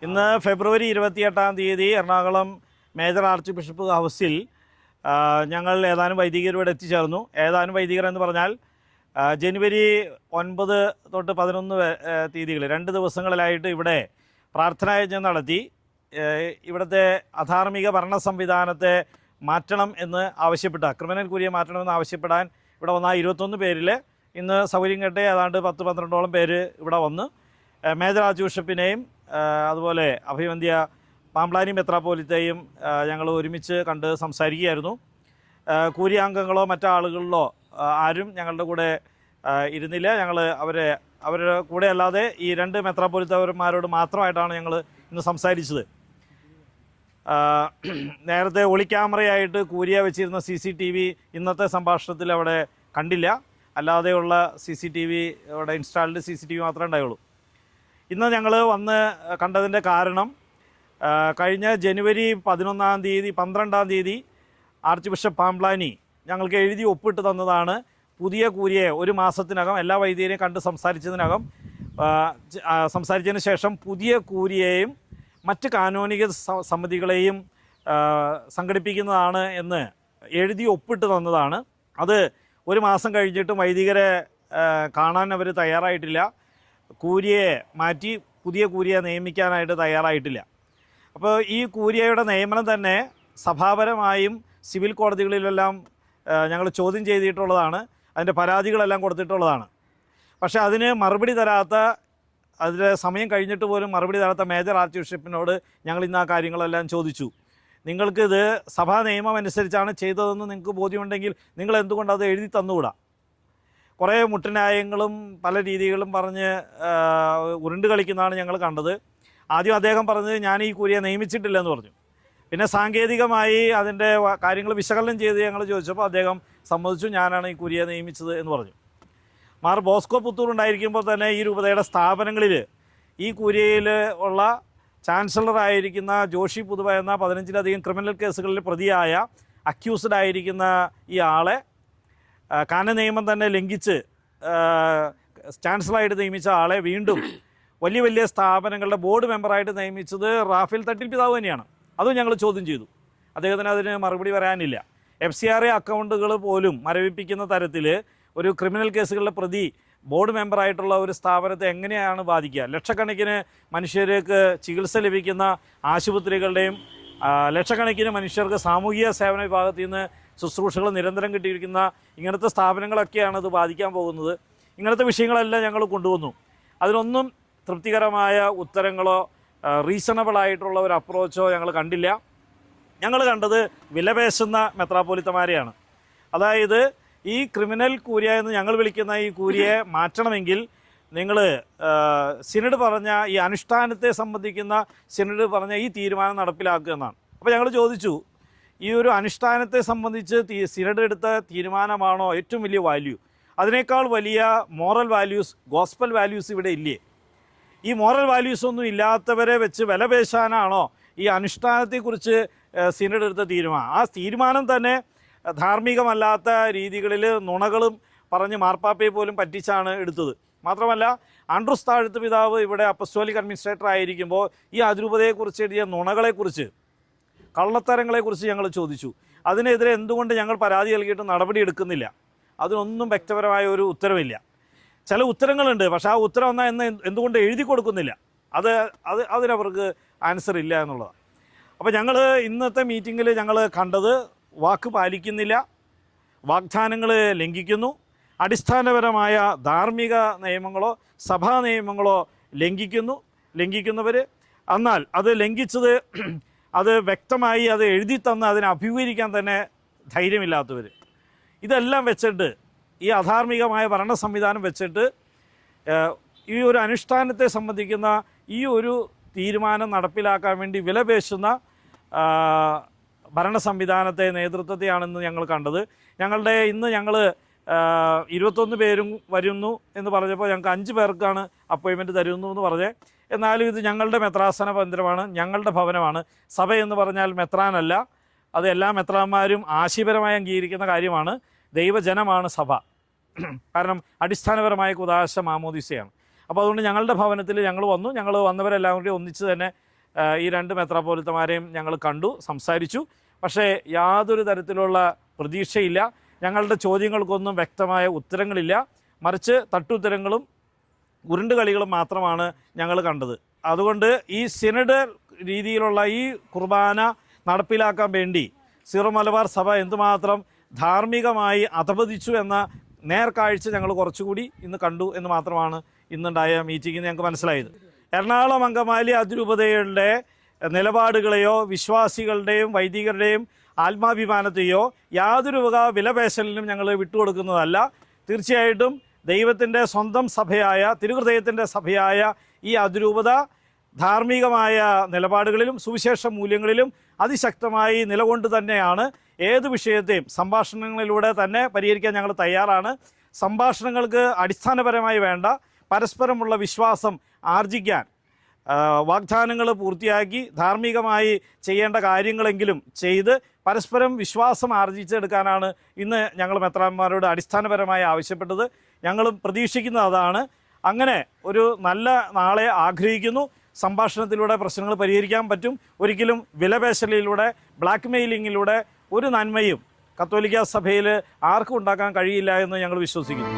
ഇന്ന് ഫെബ്രുവരി 28-ാം തീയതി Ernakulam major arch bishop ഹൗസിൽ ഞങ്ങൾ ഏതാനും വൈദികരോട് എത്തിച്ചേർന്നു. ഏതാനും വൈദികർ എന്ന് പറഞ്ഞാൽ ജനുവരി 9 തൊട്ട് 11 തീയതികൾ 2 ദിവസങ്ങളിലായിട്ട് ഇവിടെ പ്രാർത്ഥനായജ്ഞം നടത്തി ഇവിടുത്തെ അധാർമിക ഭരണ സംവിധാനത്തെ മാറ്റണം എന്ന് ആവശ്യപ്പെട്ട ക്രിമിനൽ കുരിയെ മാറ്റണമെന്ന് ആവശ്യപ്പെടാൻ ഇവിടെ വന്ന 21 പേരിൽ ഇന്ന് സൗകര്യം കെട്ടെ ഏതാണ്ട് 10-12ഓളം പേര് ഇവിടെ വന്ന് മേജർ ആർച്ച് ബിഷപ്പിനെയും അതുപോലെ അഭിവന്ദ്യ പാമ്പ്ലാനി മെത്രാപ്പോലിത്തെയും ഞങ്ങൾ ഒരുമിച്ച് കണ്ട് സംസാരിക്കുകയായിരുന്നു. കൂരിയാംഗങ്ങളോ മറ്റാളുകളിലോ ആരും ഞങ്ങളുടെ കൂടെ ഇരുന്നില്ല. ഞങ്ങൾ അവരുടെ കൂടെ അല്ലാതെ ഈ 2 മെത്രാപ്പോലിത്തവന്മാരോട് മാത്രമായിട്ടാണ് ഞങ്ങൾ ഇന്ന് സംസാരിച്ചത്. നേരത്തെ ഒളിക്യാമറയായിട്ട് കൂരിയ വെച്ചിരുന്ന CCTV ഇന്നത്തെ സംഭാഷണത്തിൽ അവിടെ കണ്ടില്ല. അല്ലാതെയുള്ള CCTV അവിടെ ഇൻസ്റ്റാൾഡ് CCTV മാത്രമേ ഉണ്ടായുള്ളൂ. ഇന്ന് ഞങ്ങൾ വന്ന് കണ്ടതിൻ്റെ കാരണം കഴിഞ്ഞ ജനുവരി 11-ാം തീയതി 12-ാം തീയതി ആർച്ച് ബിഷപ്പ് പാമ്പ്ലാനി ഞങ്ങൾക്ക് എഴുതി ഒപ്പിട്ട് തന്നതാണ്. പുതിയ കൂരിയെ ഒരു മാസത്തിനകം എല്ലാ വൈദികരെയും കണ്ട് സംസാരിച്ചതിന് ശേഷം പുതിയ കൂരിയെയും മറ്റ് കാനോനിക സമിതികളെയും സംഘടിപ്പിക്കുന്നതാണ് എന്ന് എഴുതി ഒപ്പിട്ട് തന്നതാണ്. അത് ഒരു മാസം കഴിഞ്ഞിട്ടും വൈദികരെ കാണാൻ അവർ തയ്യാറായിട്ടില്ല. കൂരിയെ മാറ്റി പുതിയ കൂരിയെ നിയമിക്കാനായിട്ട് തയ്യാറായിട്ടില്ല. അപ്പോൾ ഈ കൂരിയയുടെ നിയമനം തന്നെ സഭാപരമായും സിവിൽ കോടതികളിലെല്ലാം ഞങ്ങൾ ചോദ്യം ചെയ്തിട്ടുള്ളതാണ്. അതിൻ്റെ പരാതികളെല്ലാം കൊടുത്തിട്ടുള്ളതാണ്. പക്ഷേ അതിന് മറുപടി തരാത്ത, അതിൻ്റെ സമയം കഴിഞ്ഞിട്ട് പോലും മറുപടി തരാത്ത മേജർ ആർച്ച് ബിഷപ്പിനോട് ഞങ്ങൾ ഇന്ന് ആ കാര്യങ്ങളെല്ലാം ചോദിച്ചു. നിങ്ങൾക്കിത് സഭാ നിയമം അനുസരിച്ചാണ് ചെയ്തതെന്ന് നിങ്ങൾക്ക് ബോധ്യമുണ്ടെങ്കിൽ നിങ്ങൾ എന്തുകൊണ്ട് അത് എഴുതി തന്നുകൂടാ? കുറേ മുട്ടന്യായങ്ങളും പല രീതികളും പറഞ്ഞ് ഉരുണ്ട് കളിക്കുന്നതാണ് ഞങ്ങൾ കണ്ടത്. ആദ്യം അദ്ദേഹം പറഞ്ഞത് ഞാൻ ഈ കൂരിയെ നിയമിച്ചിട്ടില്ലെന്ന് പറഞ്ഞു. പിന്നെ സാങ്കേതികമായി അതിൻ്റെ കാര്യങ്ങൾ വിശകലനം ചെയ്ത് ഞങ്ങൾ ചോദിച്ചപ്പോൾ അദ്ദേഹം സമ്മതിച്ചു, ഞാനാണ് ഈ കൂരിയെ നിയമിച്ചത് എന്ന് പറഞ്ഞു. മാർ ബോസ്കോ പുത്തൂർ ഉണ്ടായിരിക്കുമ്പോൾ തന്നെ ഈ രൂപതയുടെ സ്ഥാപനങ്ങളിൽ ഈ കൂരിയയിൽ ഉള്ള ചാൻസലറായിരിക്കുന്ന ജോഷി പുതുവ എന്ന 15-ലധികം ക്രിമിനൽ കേസുകളിൽ പ്രതിയായ അക്യൂസ്ഡ് ആയിരിക്കുന്ന ഈ ആളെ കാന നിയമം തന്നെ ലംഘിച്ച് ചാൻസലറായിട്ട് നിയമിച്ച ആളെ വീണ്ടും വലിയ വലിയ സ്ഥാപനങ്ങളുടെ ബോർഡ് മെമ്പറായിട്ട് നിയമിച്ചത് റാഫേൽ തട്ടിൽ പിതാവ് തന്നെയാണ്. അതും ഞങ്ങൾ ചോദ്യം ചെയ്തു. അദ്ദേഹത്തിന് അതിന് മറുപടി പറയാനില്ല. FCRA അക്കൗണ്ടുകൾ പോലും മരവിപ്പിക്കുന്ന തരത്തിൽ ഒരു ക്രിമിനൽ കേസുകളിലെ പ്രതി ബോർഡ് മെമ്പറായിട്ടുള്ള ഒരു സ്ഥാപനത്തെ എങ്ങനെയാണ് ബാധിക്കുക? ലക്ഷക്കണക്കിന് മനുഷ്യർക്ക് ചികിത്സ ലഭിക്കുന്ന ആശുപത്രികളുടെയും ലക്ഷക്കണക്കിന് മനുഷ്യർക്ക് സാമൂഹിക സേവന വിഭാഗത്തിൽ നിന്ന് ശുശ്രൂഷകൾ നിരന്തരം കിട്ടിയിരിക്കുന്ന ഇങ്ങനത്തെ സ്ഥാപനങ്ങളൊക്കെയാണ് ഇത് ബാധിക്കാൻ പോകുന്നത്. ഇങ്ങനത്തെ വിഷയങ്ങളെല്ലാം ഞങ്ങൾ കൊണ്ടുവന്നു. അതിനൊന്നും തൃപ്തികരമായ ഉത്തരങ്ങളോ റീസണബിളായിട്ടുള്ള ഒരു അപ്രോച്ചോ ഞങ്ങൾ കണ്ടില്ല. ഞങ്ങൾ കണ്ടത് വിലപേശുന്ന മെത്രാപ്പോലിത്തമാരെയാണ്. അതായത് ഈ ക്രിമിനൽ കൂരിയ എന്ന് ഞങ്ങൾ വിളിക്കുന്ന ഈ കൂരിയെ മാറ്റണമെങ്കിൽ നിങ്ങൾ സിനഡ് പറഞ്ഞ ഈ അനുഷ്ഠാനത്തെ സംബന്ധിക്കുന്ന സിനഡ് പറഞ്ഞ ഈ തീരുമാനം നടപ്പിലാക്കുക എന്നാണ്. അപ്പോൾ ഞങ്ങൾ ചോദിച്ചു, ഈ ഒരു അനുഷ്ഠാനത്തെ സംബന്ധിച്ച് സിനഡ് എടുത്ത തീരുമാനമാണോ ഏറ്റവും വലിയ വാല്യൂ? അതിനേക്കാൾ വലിയ മോറൽ വാല്യൂസ്, ഗോസ്പൽ വാല്യൂസ് ഇവിടെ ഇല്ലേ? ഈ മോറൽ വാല്യൂസ് ഒന്നും ഇല്ലാത്തവരെ വെച്ച് വിലപേശാനാണോ ഈ അനുഷ്ഠാനത്തെക്കുറിച്ച് സിനഡ് എടുത്ത തീരുമാനം? ആ തീരുമാനം തന്നെ ധാർമ്മികമല്ലാത്ത രീതികളിൽ നുണകളും പറഞ്ഞ് മാർപ്പാപ്പയെ പോലും പറ്റിച്ചാണ് എടുത്തത്. മാത്രമല്ല ആൻഡ്രൂസ് താഴത്ത് പിതാവ് ഇവിടെ അപ്പസ്തോലിക് അഡ്മിനിസ്ട്രേറ്റർ ആയിരിക്കുമ്പോൾ ഈ അതിരൂപതയെക്കുറിച്ച് എഴുതിയ നുണകളെക്കുറിച്ച്, കള്ളത്തരങ്ങളെക്കുറിച്ച് ഞങ്ങൾ ചോദിച്ചു. അതിനെതിരെ എന്തുകൊണ്ട് ഞങ്ങൾ പരാതി നൽകിയിട്ട് നടപടി എടുക്കുന്നില്ല? അതിനൊന്നും വ്യക്തപരമായ ഒരു ഉത്തരവില്ല. ചില ഉത്തരങ്ങളുണ്ട്, പക്ഷേ ആ ഉത്തരം എന്നാൽ എന്തുകൊണ്ട് എഴുതി കൊടുക്കുന്നില്ല? അതിനവർക്ക് ആൻസർ ഇല്ല എന്നുള്ളതാണ്. അപ്പോൾ ഞങ്ങൾ ഇന്നത്തെ മീറ്റിങ്ങിൽ ഞങ്ങൾ കണ്ടത് വാക്ക് പാലിക്കുന്നില്ല, വാഗ്ദാനങ്ങൾ ലംഘിക്കുന്നു, അടിസ്ഥാനപരമായ ധാർമ്മിക നിയമങ്ങളോ സഭാ നിയമങ്ങളോ ലംഘിക്കുന്നവർ, എന്നാൽ അത് ലംഘിച്ചത് അത് വ്യക്തമായി അത് എഴുതി തന്ന് അതിനെ അഭിമുഖീകരിക്കാൻ തന്നെ ധൈര്യമില്ലാത്തവർ. ഇതെല്ലാം വെച്ചിട്ട് ഈ അധാർമികമായ ഭരണ സംവിധാനം വെച്ചിട്ട് ഈ ഒരു അനുഷ്ഠാനത്തെ സംബന്ധിക്കുന്ന ഈ ഒരു തീരുമാനം നടപ്പിലാക്കാൻ വേണ്ടി വിലപേശുന്ന ഭരണ സംവിധാനത്തെ, നേതൃത്വത്തെയാണെന്ന് ഞങ്ങൾ കണ്ടത്. ഇന്ന് ഞങ്ങൾ 21 പേരും വരുന്നു എന്ന് പറഞ്ഞപ്പോൾ ഞങ്ങൾക്ക് 5 പേർക്കാണ് അപ്പോയിൻമെൻറ്റ് തരുന്നു എന്ന് പറഞ്ഞേ. എന്നാലും ഇത് ഞങ്ങളുടെ മെത്രാസന കേന്ദ്രമാണ്, ഞങ്ങളുടെ ഭവനമാണ്. സഭ എന്ന് പറഞ്ഞാൽ മെത്രാനല്ല, അത് എല്ലാ മെത്രാന്മാരും ആശയപരമായി അംഗീകരിക്കുന്ന കാര്യമാണ്. ദൈവജനമാണ് സഭ. കാരണം അടിസ്ഥാനപരമായ കുദാശ മാമോദിസയാണ്. അപ്പോൾ അതുകൊണ്ട് ഞങ്ങളുടെ ഭവനത്തിൽ ഞങ്ങൾ വന്നു. ഞങ്ങൾ വന്നവരെല്ലാം കൂടി ഒന്നിച്ച് തന്നെ ഈ 2 മെത്രാപ്പോലിത്തമാരെയും ഞങ്ങൾ കണ്ടു, സംസാരിച്ചു. പക്ഷേ യാതൊരു തരത്തിലുള്ള പ്രതീക്ഷയില്ല. ഞങ്ങളുടെ ചോദ്യങ്ങൾക്കൊന്നും വ്യക്തമായ ഉത്തരങ്ങളില്ല. മറിച്ച് തട്ടുത്തരങ്ങളും ഉരുണ്ടുകളികളും മാത്രമാണ് ഞങ്ങൾ കണ്ടത്. അതുകൊണ്ട് ഈ സിനഡ് രീതിയിലുള്ള ഈ കുർബാന നടപ്പിലാക്കാൻ വേണ്ടി സീറോ മലബാർ സഭ എന്തുമാത്രം ധാർമ്മികമായി അധപതിച്ചു എന്ന നേർക്കാഴ്ച ഞങ്ങൾ കുറച്ചുകൂടി ഇന്ന് കണ്ടു എന്ന് മാത്രമാണ് ഇന്നുണ്ടായ മീറ്റിങ്ങിൽ ഞങ്ങൾക്ക് മനസ്സിലായത്. എറണാകുളം അങ്കമാലി അതിരൂപതയുടെ നിലപാടുകളെയോ വിശ്വാസികളുടെയും വൈദികരുടെയും ആത്മാഭിമാനത്തെയോ യാതൊരു വക വിലപേശലിനും ഞങ്ങൾ വിട്ടുകൊടുക്കുന്നതല്ല. തീർച്ചയായിട്ടും ദൈവത്തിൻ്റെ സ്വന്തം സഭയായ തിരുഹൃദയത്തിൻ്റെ സഭയായ ഈ അതിരൂപത ധാർമ്മികമായ നിലപാടുകളിലും സുവിശേഷ മൂല്യങ്ങളിലും അതിശക്തമായി നിലകൊണ്ട് തന്നെയാണ് ഏത് വിഷയത്തെയും സംഭാഷണങ്ങളിലൂടെ തന്നെ പരിഹരിക്കാൻ ഞങ്ങൾ തയ്യാറാണ്. സംഭാഷണങ്ങൾക്ക് അടിസ്ഥാനപരമായി വേണ്ട പരസ്പരമുള്ള വിശ്വാസം ആർജിക്കാൻ വാഗ്ദാനങ്ങൾ പൂർത്തിയാക്കി ധാർമ്മികമായി ചെയ്യേണ്ട കാര്യങ്ങളെങ്കിലും ചെയ്ത് പരസ്പരം വിശ്വാസം ആർജിച്ചെടുക്കാനാണ് ഇന്ന് ഞങ്ങൾ മെത്രാന്മാരോട് അടിസ്ഥാനപരമായി ആവശ്യപ്പെട്ടത്. ഞങ്ങളും പ്രതീക്ഷിക്കുന്നത് അതാണ്. അങ്ങനെ ഒരു നല്ല നാളെ ആഗ്രഹിക്കുന്നു. സംഭാഷണത്തിലൂടെ പ്രശ്നങ്ങൾ പരിഹരിക്കാൻ പറ്റും. ഒരിക്കലും വിലപേശലിലൂടെ ബ്ലാക്ക് മെയിലിങ്ങിലൂടെ ഒരു നന്മയും കത്തോലിക്ക സഭയിൽ ആർക്കും ഉണ്ടാക്കാൻ കഴിയില്ല എന്ന് ഞങ്ങൾ വിശ്വസിക്കുന്നു.